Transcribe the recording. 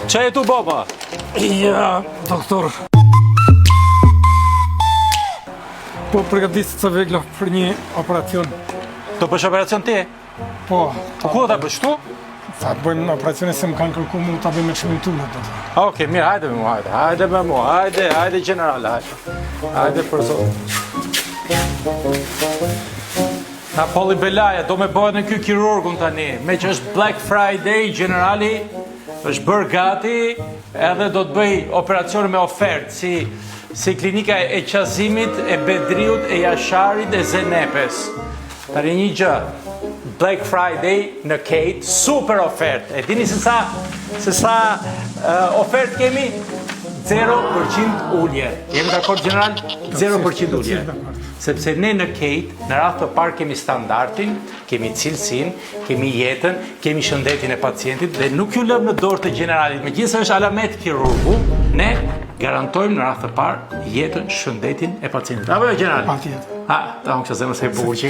Qa e tu baba? Ja, doktor. Po përgatisit së vegla për një operacion. Do bësh operacion ti? Po. Ku ta bësh tu? Sa bëjmë në operacione se më kanë kërku mu ta bëjmë me çmimin tunë ato. Okej, mirë, hajde me mua, hajde me mua, hajde general, hajde. Hajde për zot. Napoli Belaja, do me bëhet në ky kirurgun tani, me që është Black Friday, generali është bërë gati, edhe do të bëj operacione me ofertë, si klinika e Qazimit, e Bedriut, e Jasharit, e Zenepes. Tani një gjë, Black Friday në Kate, super ofertë. E dini se sa ofertë kemi? 0% ullje. Jemi dakord general? 0% ullje. Sepse ne në Kate, në radhë të parë kemi standardin, kemi cilësin, kemi jetën, kemi shëndetin e pacientit dhe nuk ju lëm në dorë të generalit. Megjithëse është alamet kirurgu, ne garantojmë në radhë të parë jetën, shëndetin e pacientit. Apo jo general? Patjetër. Ta unë që zemë se e buqi.